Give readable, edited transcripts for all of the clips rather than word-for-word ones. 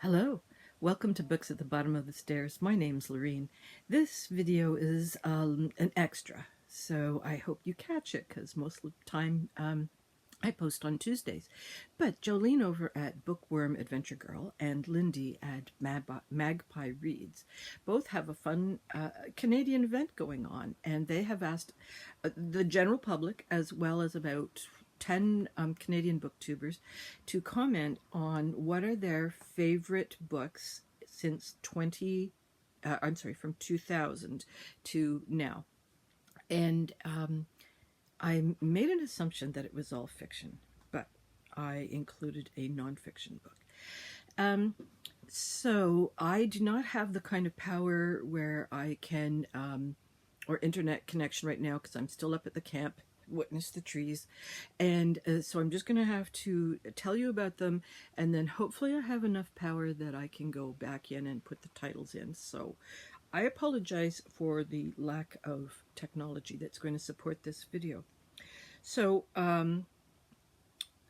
Hello, welcome to Books at the Bottom of the Stairs. My name's Lorene. This video is an extra, so I hope you catch it because most of the time I post on Tuesdays. But Jolene over at Bookworm Adventure Girl and Lindy at Magpie Reads both have a fun Canadian event going on, and they have asked the general public as well as about 10 Canadian booktubers to comment on what are their favorite books since from 2000 to now. And I made an assumption that it was all fiction, but I included a nonfiction book. So I do not have the kind of power where I can, or internet connection right now because I'm still up at the camp, witness the trees, and so I'm just going to have to tell you about them, and then hopefully I have enough power that I can go back in and put the titles in. So I apologize for the lack of technology that's going to support this video. So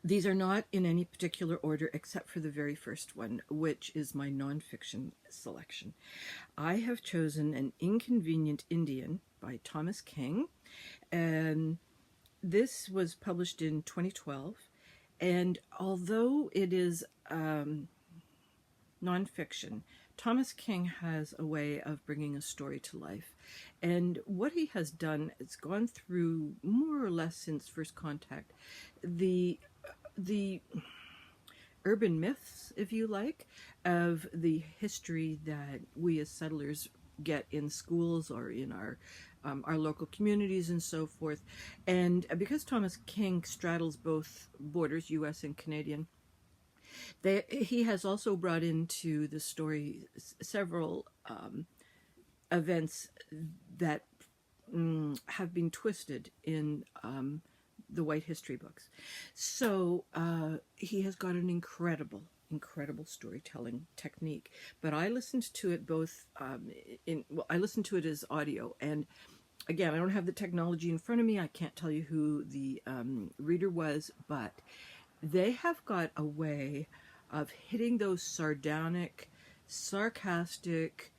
these are not in any particular order except for the very first one, which is my nonfiction selection. I have chosen An Inconvenient Indian by Thomas King, and this was published in 2012, and although it is nonfiction, Thomas King has a way of bringing a story to life. And what he has done is gone through, more or less since first contact, the urban myths, if you like, of the history that we as settlers get in schools or in our local communities and so forth. And because Thomas King straddles both borders, U.S. and Canadian, he has also brought into the story several events that have been twisted in the white history books. So he has got an incredible storytelling technique. But I listened to it both I listened to it as audio, and again, I don't have the technology in front of me. I can't tell you who the reader was, but they have got a way of hitting those sardonic, sarcastic,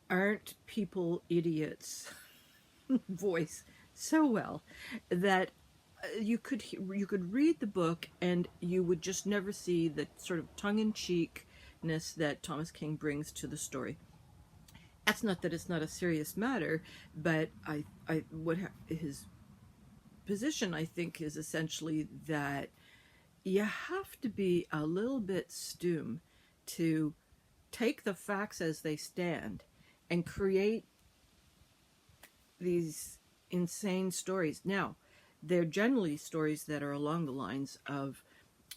aren't people idiots voice so well that you could read the book and you would just never see the sort of tongue-in-cheekness that Thomas King brings to the story. That's not that it's not a serious matter, but his position, I think, is essentially that you have to be a little bit stoom to take the facts as they stand and create these insane stories. Now, they're generally stories that are along the lines of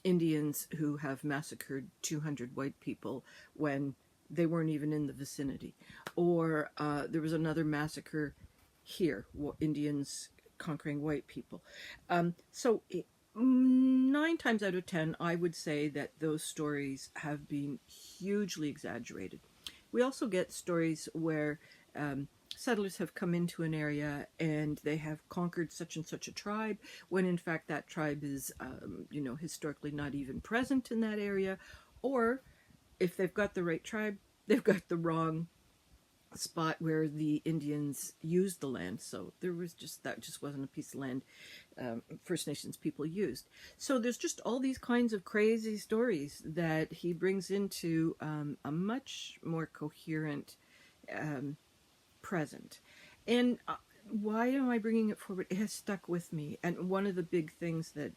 Indians who have massacred 200 white people when they weren't even in the vicinity. Or there was another massacre here, Indians conquering white people. So 9 times out of 10, I would say that those stories have been hugely exaggerated. We also get stories where settlers have come into an area and they have conquered such and such a tribe, when in fact that tribe is, historically not even present in that area. Or if they've got the right tribe, they've got the wrong spot where the Indians used the land. So that just wasn't a piece of land First Nations people used. So there's just all these kinds of crazy stories that he brings into a much more coherent present. And why am I bringing it forward? It has stuck with me. And one of the big things that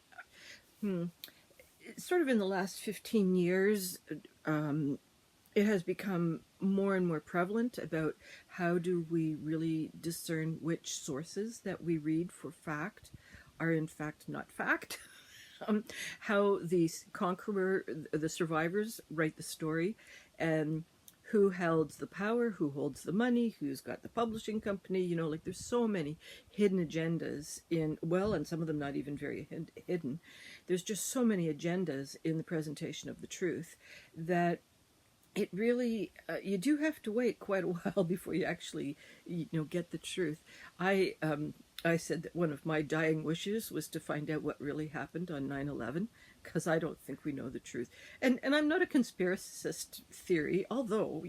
sort of in the last 15 years, it has become more and more prevalent about how do we really discern which sources that we read for fact are in fact not fact. How the conqueror, the survivors write the story, and who holds the power, who holds the money, who's got the publishing company, like there's so many hidden agendas and some of them not even very hidden. There's just so many agendas in the presentation of the truth that it really, you do have to wait quite a while before you actually, get the truth. I I said that one of my dying wishes was to find out what really happened on 9/11, because I don't think we know the truth. And I'm not a conspiracist theory, although,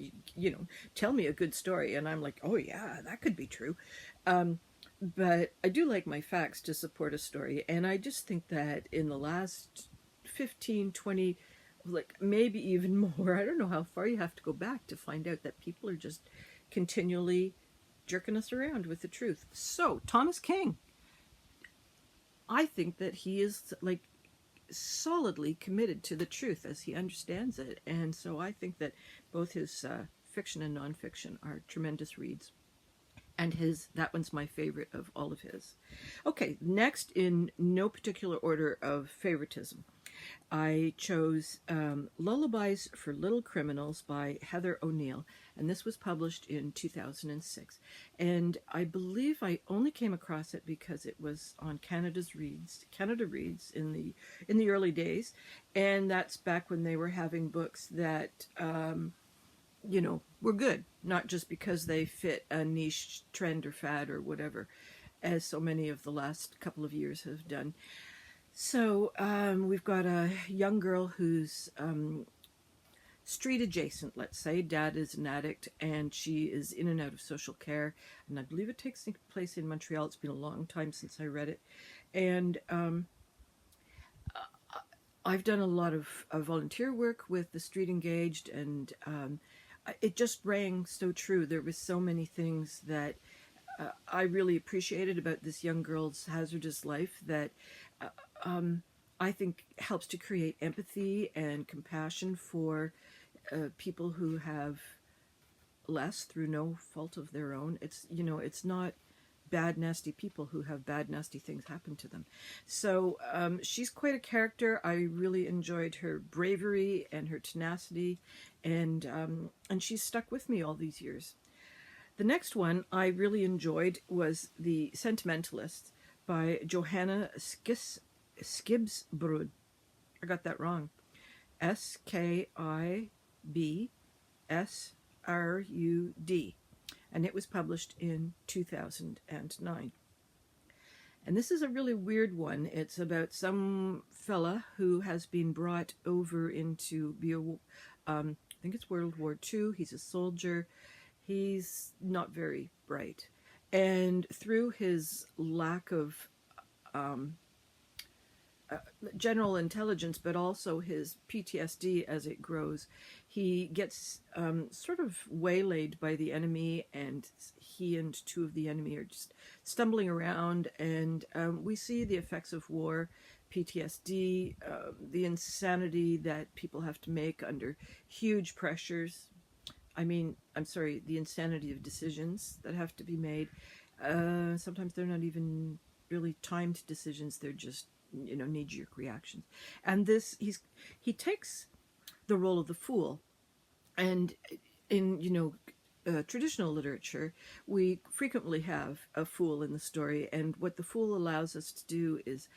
tell me a good story and I'm like, oh yeah, that could be true. Um, but I do like my facts to support a story. And I just think that in the last 15, 20, like maybe even more, I don't know how far you have to go back to find out that people are just continually jerking us around with the truth. So, Thomas King, I think that he is like solidly committed to the truth as he understands it. And so I think that both his fiction and nonfiction are tremendous reads. And that one's my favorite of all of his. Okay, next, in no particular order of favoritism, I chose Lullabies for Little Criminals by Heather O'Neill, and this was published in 2006. And I believe I only came across it because it was on Canada Reads in the early days, and that's back when they were having books that were good, not just because they fit a niche trend or fad or whatever, as so many of the last couple of years have done. So we've got a young girl who's street adjacent, let's say. Dad is an addict and she is in and out of social care. And I believe it takes place in Montreal. It's been a long time since I read it. And I've done a lot of volunteer work with the Street Engaged, and it just rang so true. There were so many things that I really appreciated about this young girl's hazardous life that I think helps to create empathy and compassion for people who have less through no fault of their own. It's not bad, nasty people who have bad, nasty things happen to them. So she's quite a character. I really enjoyed her bravery and her tenacity, and she's stuck with me all these years. The next one I really enjoyed was The Sentimentalist by Johanna Skibsbrud. I got that wrong. Skibsrud. And it was published in 2009. And this is a really weird one. It's about some fella who has been brought over into I think it's World War II. He's a soldier. He's not very bright. And through his lack of general intelligence, but also his PTSD as it grows, he gets sort of waylaid by the enemy, and he and two of the enemy are just stumbling around, and we see the effects of war, PTSD, the insanity that people have to make under huge pressures. The insanity of decisions that have to be made. Sometimes they're not even really timed decisions, they're just knee-jerk reactions. And he takes the role of the fool, and in traditional literature we frequently have a fool in the story, and what the fool allows us to do is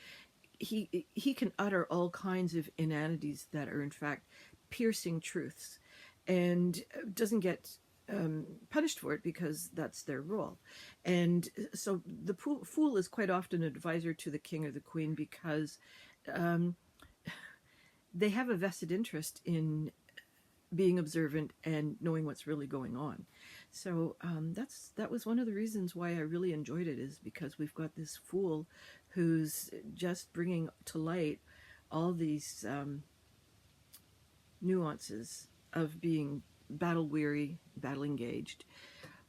he can utter all kinds of inanities that are in fact piercing truths, and doesn't get punished for it because that's their role. And so the fool is quite often an advisor to the king or the queen because they have a vested interest in being observant and knowing what's really going on. So that was one of the reasons why I really enjoyed it, is because we've got this fool who's just bringing to light all these nuances of being battle weary, battle engaged.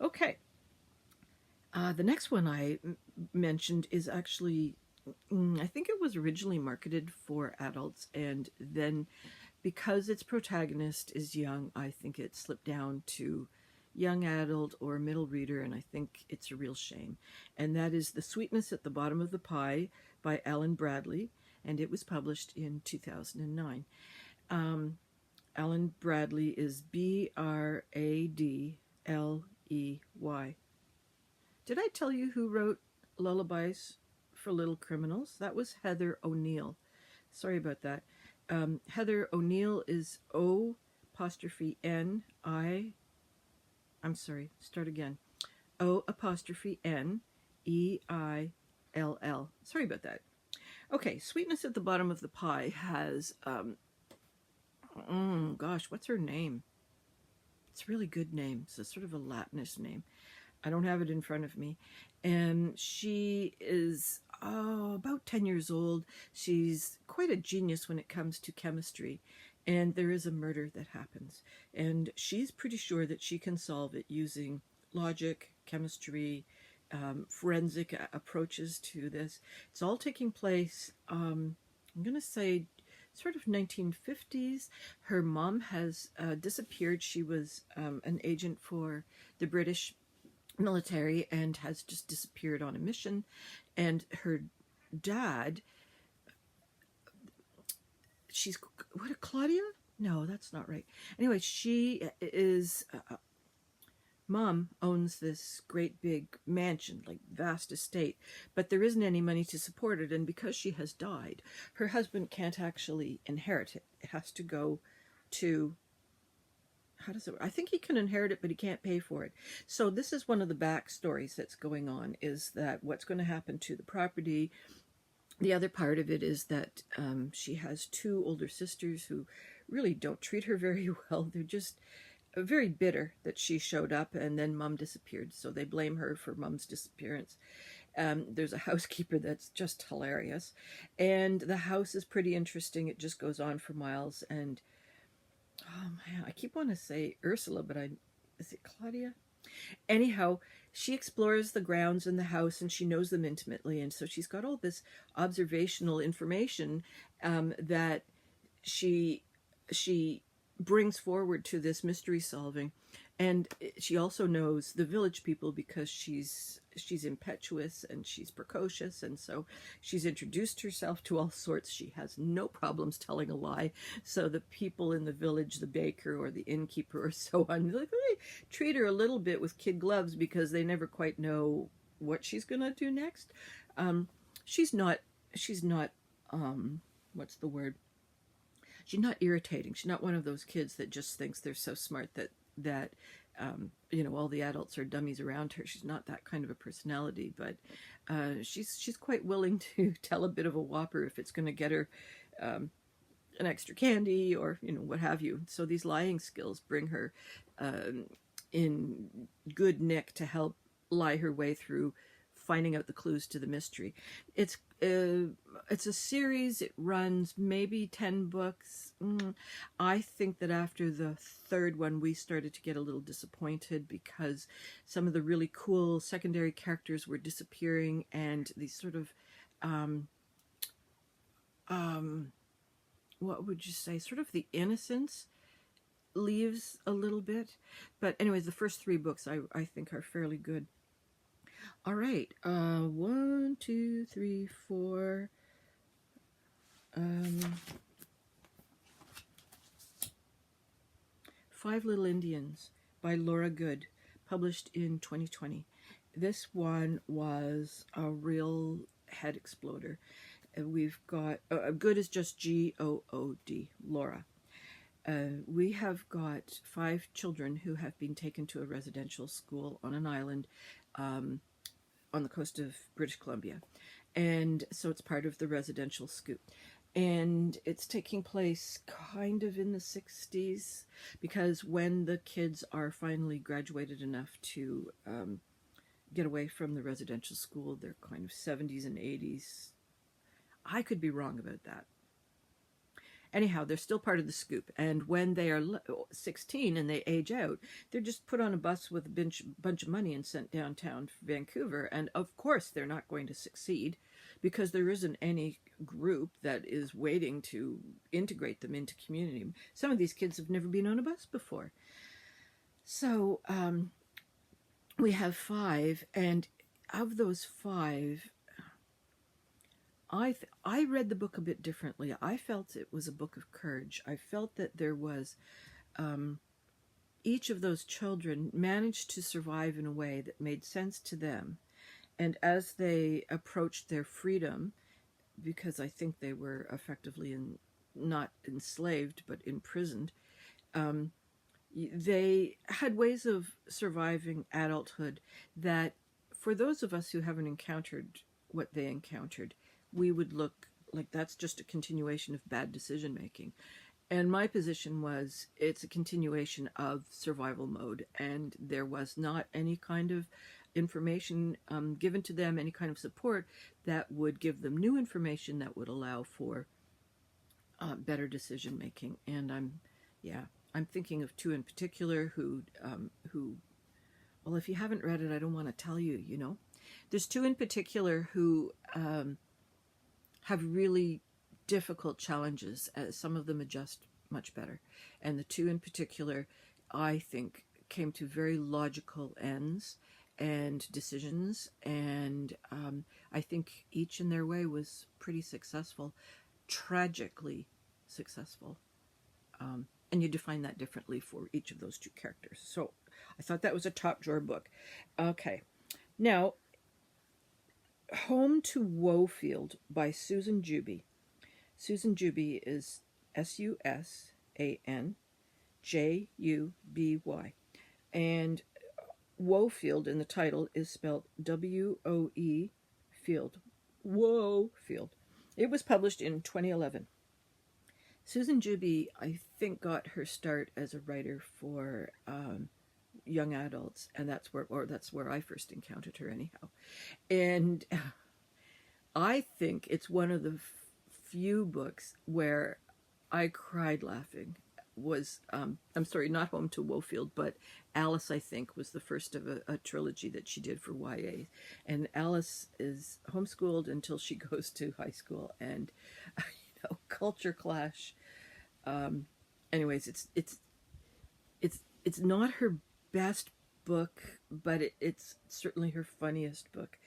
Okay. The next one I mentioned is actually, I think it was originally marketed for adults, and then because its protagonist is young, I think it slipped down to young adult or middle reader, and I think it's a real shame. And that is The Sweetness at the Bottom of the Pie by Alan Bradley, and it was published in 2009. Alan Bradley is Bradley. Did I tell you who wrote Lullabies for Little Criminals? That was Heather O'Neill. Sorry about that. Heather O'Neill is O''N'. I'm sorry, start again. O''N'. Eill. Sorry about that. Okay, Sweetness at the Bottom of the Pie has, gosh, what's her name? It's a really good name. It's a sort of a Latinish name. I don't have it in front of me. And she is about 10 years old. She's quite a genius when it comes to chemistry. And there is a murder that happens. And she's pretty sure that she can solve it using logic, chemistry, forensic approaches to this. It's all taking place, I'm going to say, sort of 1950s. Her mom has disappeared. She was an agent for the British military and has just disappeared on a mission. And her dad, she's, what, Claudia? No, that's not right. Anyway, she is, mom owns this great big mansion, like vast estate, but there isn't any money to support it. And because she has died, her husband can't actually inherit it. It has to go to, how does it, I think he can inherit it, but he can't pay for it. So this is one of the backstories that's going on, is that what's going to happen to the property. The other part of it is that she has two older sisters who really don't treat her very well. They're just very bitter that she showed up and then mom disappeared. So they blame her for mom's disappearance. There's a housekeeper that's just hilarious. And the house is pretty interesting. It just goes on for miles. And oh man, I keep wanting to say Ursula, but is it Claudia? Anyhow, she explores the grounds in the house and she knows them intimately. And so she's got all this observational information that she brings forward to this mystery solving. And she also knows the village people because she's impetuous and she's precocious, and so she's introduced herself to all sorts. She has no problems telling a lie. So the people in the village, the baker or the innkeeper or so on, like, they treat her a little bit with kid gloves because they never quite know what she's gonna do next. She's not what's the word? She's not irritating. She's not one of those kids that just thinks they're so smart that all the adults are dummies around her. She's not that kind of a personality, but she's quite willing to tell a bit of a whopper if it's going to get her an extra candy or what have you. So these lying skills bring her in good nick to help lie her way through finding out the clues to the mystery. It's a series. It runs maybe 10 books. I think that after the third one, we started to get a little disappointed because some of the really cool secondary characters were disappearing, and these sort of, what would you say, sort of the innocence leaves a little bit. But anyways, the first three books I think are fairly good. All right, 1, 2, 3, 4. Five Little Indians by Laura Good, published in 2020. This one was a real head exploder. We've got, Good is just Good, Laura. We have got 5 children who have been taken to a residential school on an island on the coast of British Columbia. And so it's part of the residential scoop. And it's taking place kind of in the 60s, because when the kids are finally graduated enough to get away from the residential school, they're kind of 70s and 80s. I could be wrong about that. Anyhow, they're still part of the scoop. And when they are 16 and they age out, they're just put on a bus with a bunch of money and sent downtown Vancouver. And of course, they're not going to succeed because there isn't any group that is waiting to integrate them into community. Some of these kids have never been on a bus before. So we have 5. And of those 5, I read the book a bit differently. I felt it was a book of courage. I felt that there was, each of those children managed to survive in a way that made sense to them. And as they approached their freedom, because I think they were effectively not enslaved, but imprisoned, they had ways of surviving adulthood that for those of us who haven't encountered what they encountered, we would look like that's just a continuation of bad decision making. And my position was it's a continuation of survival mode, and there was not any kind of information given to them, any kind of support that would give them new information that would allow for better decision making. And I'm thinking of two in particular who, well, if you haven't read it, I don't want to tell you. There's two in particular who have really difficult challenges. Some of them adjust much better. And the two in particular, I think, came to very logical ends and decisions. And I think each in their way was pretty successful, tragically successful. And you define that differently for each of those two characters. So I thought that was a top drawer book. Okay. Now, Home to Wofield by Susan Juby. Susan Juby is SUSANJUBY. And Wofield in the title is spelled WOE Field. Wofield. It was published in 2011. Susan Juby, I think, got her start as a writer for young adults, and that's where I first encountered her anyhow. And I think it's one of the few books where I cried laughing. Was I'm sorry, not Home to Wofield, but Alice, I think, was the first of a trilogy that she did for YA. And Alice is homeschooled until she goes to high school, and culture clash. Anyways, it's not her best book, but it's certainly her funniest book.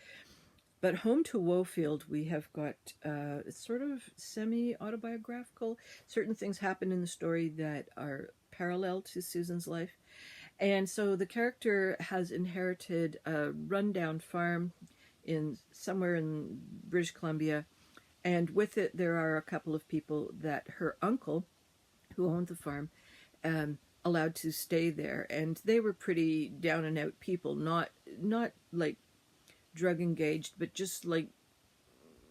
But Home to Wofield, we have got it's sort of semi-autobiographical. Certain things happen in the story that are parallel to Susan's life. And so the character has inherited a rundown farm somewhere in British Columbia. And with it, there are a couple of people that her uncle, who owned the farm, allowed to stay there. And they were pretty down and out people, not like drug engaged, but just like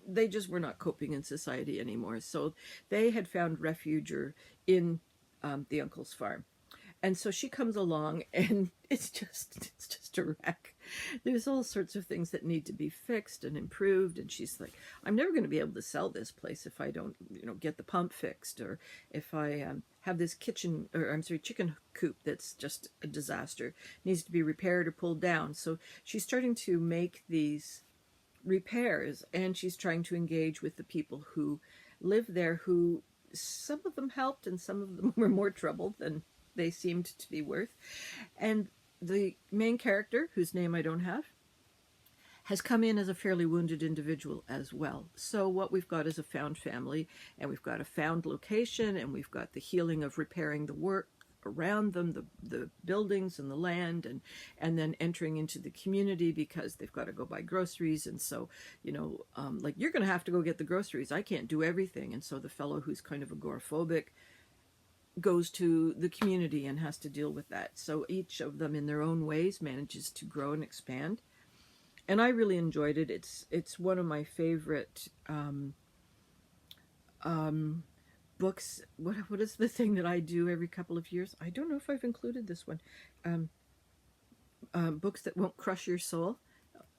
they just were not coping in society anymore. So they had found refuge in the uncle's farm. And so she comes along, and it's just a wreck. There's all sorts of things that need to be fixed and improved. And she's like, I'm never going to be able to sell this place if I don't, get the pump fixed, or if I have this chicken coop that's just a disaster, needs to be repaired or pulled down. So she's starting to make these repairs, and she's trying to engage with the people who live there, who some of them helped and some of them were more trouble than they seemed to be worth. And the main character, whose name I don't have, has come in as a fairly wounded individual as well. So what we've got is a found family, and we've got a found location, and we've got the healing of repairing the work around them, the buildings and the land, and then entering into the community because they've got to go buy groceries. And so, like, you're going to have to go get the groceries. I can't do everything. And so the fellow who's kind of agoraphobic goes to the community and has to deal with that. So each of them in their own ways manages to grow and expand. And I really enjoyed it. It's one of my favorite books. What is the thing that I do every couple of years? I don't know if I've included this one. Books that won't crush your soul.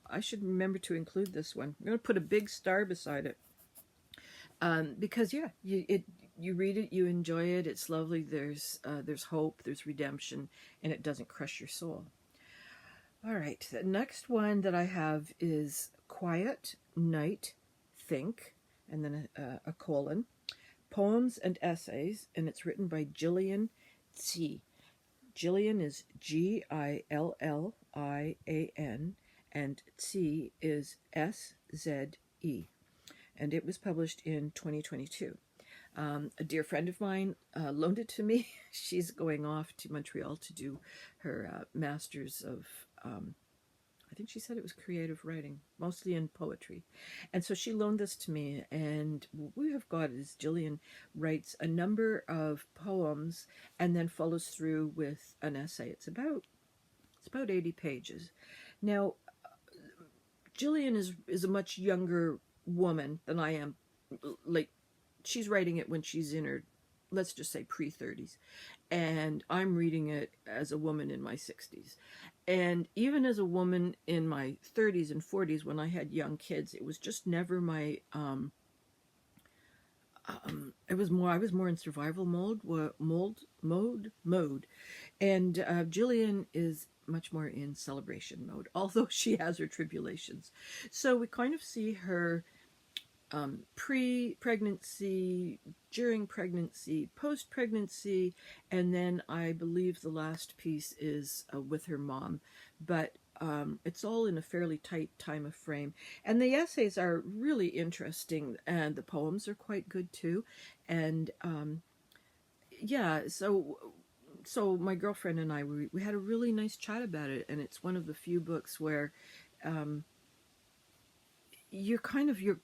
I should remember to include this one. I'm going to put a big star beside it. Because you read it, you enjoy it, it's lovely, there's hope, there's redemption, and it doesn't crush your soul. All right, the next one that I have is Quiet Night Think, and then a colon, Poems and Essays, and it's written by Gillian Tse. Gillian is Gillian, and Tse is Sze. And it was published in 2022. A dear friend of mine loaned it to me. She's going off to Montreal to do her master's of, I think she said it was creative writing, mostly in poetry. And so she loaned this to me, and what we have got is Gillian writes a number of poems and then follows through with an essay. It's about 80 pages. Now, Jillian is a much younger woman than I am. Like, she's writing it when she's in her, let's just say, pre-30s, and I'm reading it as a woman in my 60s. And even as a woman in my 30s and 40s, when I had young kids, it was just never my it was more, I was more in survival mode, and Jillian is much more in celebration mode, although she has her tribulations. So we kind of see her pre-pregnancy, during pregnancy, post-pregnancy, and then I believe the last piece is with her mom. But it's all in a fairly tight time of frame. And the essays are really interesting, and the poems are quite good too. And yeah, so my girlfriend and I, we had a really nice chat about it, and it's one of the few books where you're kind of you're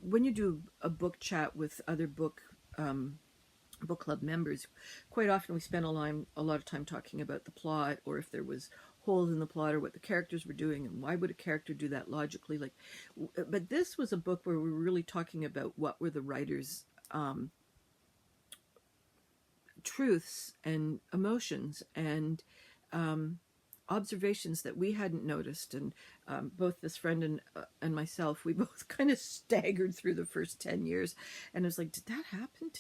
when you do a book chat with other book club members, quite often we spend a lot of time talking about the plot, or if there was holes in the plot, or what the characters were doing, and why would a character do that logically. Like, but this was a book where we were really talking about what were the writers' truths and emotions and observations that we hadn't noticed. And both this friend and myself, we both kind of staggered through the first 10 years, and it was like, did that happen?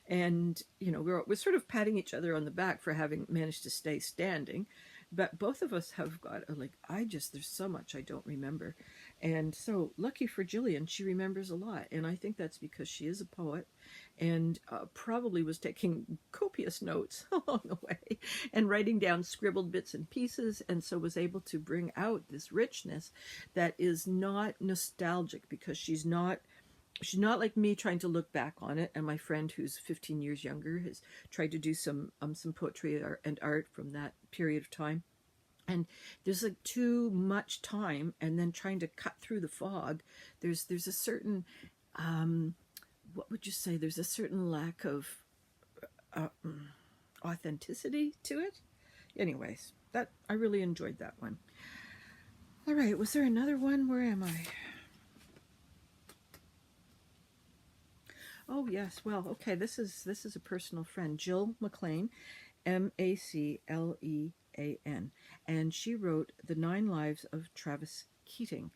And we're sort of patting each other on the back for having managed to stay standing, but both of us have got there's so much I don't remember. And so, lucky for Jillian, she remembers a lot, and I think that's because she is a poet, and probably was taking copious notes along the way and writing down scribbled bits and pieces, and so was able to bring out this richness that is not nostalgic, because she's not like me trying to look back on it. And my friend, who's 15 years younger, has tried to do some poetry and art from that period of time. And there's like too much time, and then trying to cut through the fog. There's a certain what would you say? There's a certain lack of authenticity to it. Anyways, that I really enjoyed that one. All right, was there another one? Where am I? Oh yes, well, okay. This is a personal friend, Jill MacLean, Maclean, and she wrote The 9 Lives of Travis Keating,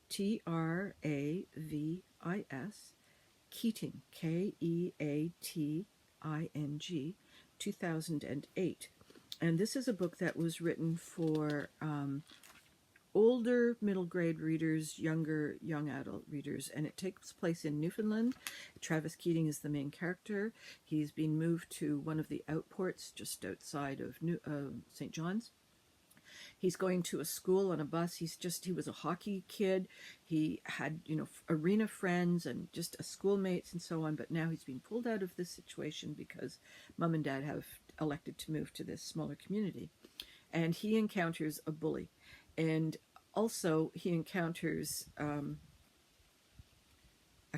Travis Keating, Keating, 2008. And this is a book that was written for older middle grade readers, young adult readers, and it takes place in Newfoundland. Travis Keating is the main character. He's been moved to one of the outports just outside of St. John's. He's going to a school on a bus. He was a hockey kid. He had, arena friends and just schoolmates and so on, but now he's been pulled out of this situation because mom and dad have elected to move to this smaller community. And he encounters a bully. And also he encounters a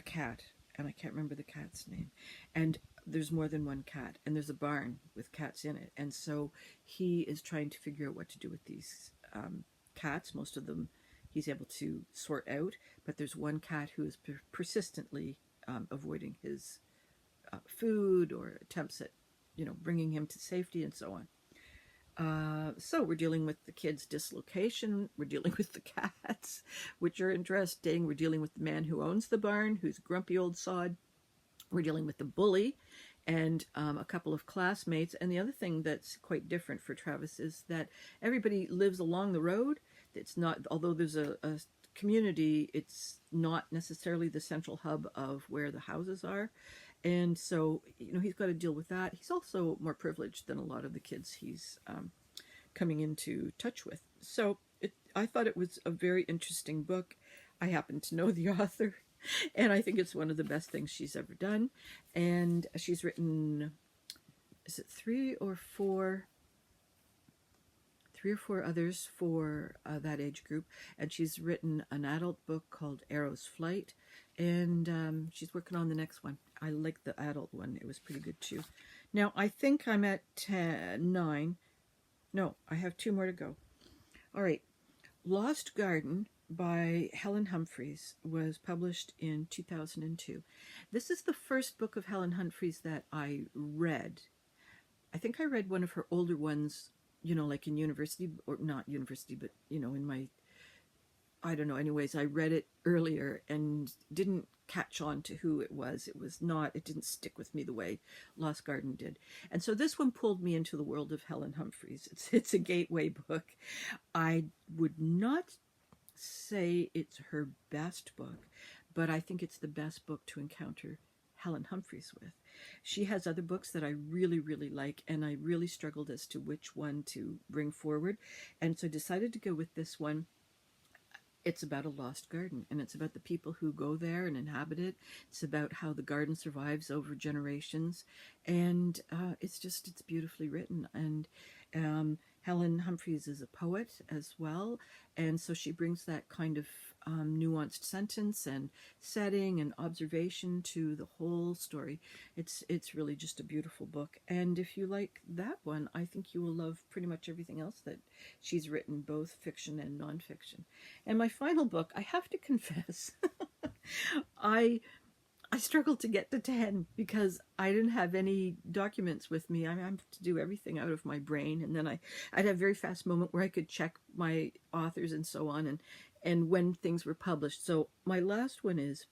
cat, and I can't remember the cat's name. And there's more than one cat, and there's a barn with cats in it. And so he is trying to figure out what to do with these cats. Most of them he's able to sort out, but there's one cat who is persistently avoiding his food, or attempts at, bringing him to safety and so on. So we're dealing with the kid's dislocation. We're dealing with the cats, which are interesting. We're dealing with the man who owns the barn, who's a grumpy old sod. We're dealing with the bully and a couple of classmates. And the other thing that's quite different for Travis is that everybody lives along the road. It's not, although there's a community, it's not necessarily the central hub of where the houses are. And so, he's got to deal with that. He's also more privileged than a lot of the kids he's coming into touch with. So I thought it was a very interesting book. I happen to know the author, and I think it's one of the best things she's ever done. And she's written, is it three or four others for that age group. And she's written an adult book called Arrow's Flight, and she's working on the next one. I liked the adult one. It was pretty good too. Now, I think I'm at 9. No, I have 2 more to go. All right. Lost Garden by Helen Humphreys was published in 2002. This is the first book of Helen Humphreys that I read. I think I read one of her older ones, like in university, or not university, but, in my, I don't know, anyways, I read it earlier and didn't catch on to who it was. It didn't stick with me the way Lost Garden did. And so this one pulled me into the world of Helen Humphreys. It's a gateway book. I would not say it's her best book, but I think it's the best book to encounter Helen Humphreys with. She has other books that I really, really like, and I really struggled as to which one to bring forward. And so I decided to go with this one. It's about a lost garden, and it's about the people who go there and inhabit it. It's about how the garden survives over generations, and it's beautifully written. And Helen Humphreys is a poet as well, and so she brings that kind of nuanced sentence and setting and observation to the whole story. It's really just a beautiful book, and if you like that one, I think you will love pretty much everything else that she's written, both fiction and nonfiction. And my final book, I have to confess, I struggled to get to 10 because I didn't have any documents with me. I have to do everything out of my brain, and then I'd have a very fast moment where I could check my authors and so on, and when things were published. So my last one is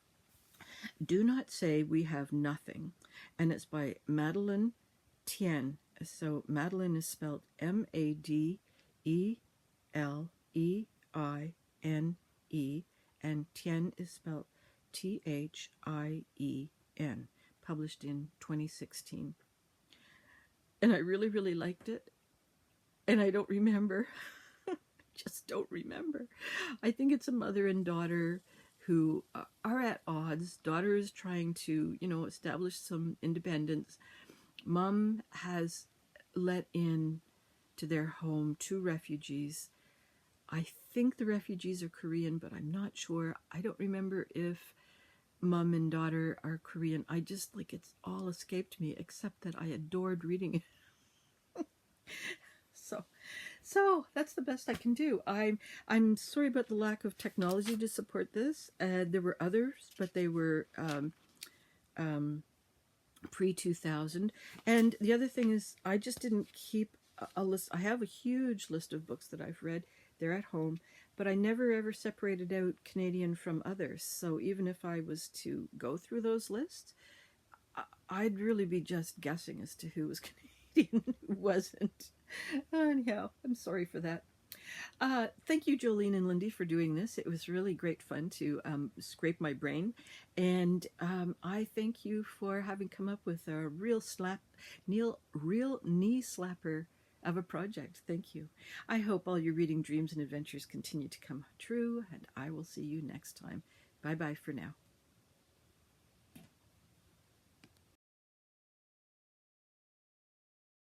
Do Not Say We Have Nothing, and it's by Madeleine Tien. So Madeleine is spelled MadeleinE, and Tien is spelled Thien, published in 2016. And I really, really liked it. And I don't remember. Just don't remember. I think it's a mother and daughter who are at odds. Daughter is trying to, establish some independence. Mom has let in to their home 2 refugees. I think the refugees are Korean, but I'm not sure. I don't remember if mom and daughter are Korean. It's all escaped me, except that I adored reading it. So that's the best I can do. I'm sorry about the lack of technology to support this. There were others, but they were pre-2000. And the other thing is, I just didn't keep a list. I have a huge list of books that I've read. They're at home, but I never ever separated out Canadian from others. So even if I was to go through those lists, I'd really be just guessing as to who was Canadian and who wasn't. Anyhow, I'm sorry for that. Thank you, Jolene and Lindy, for doing this. It was really great fun to scrape my brain. And I thank you for having come up with a real knee slapper of a project. Thank you. I hope all your reading dreams and adventures continue to come true, and I will see you next time. Bye-bye for now.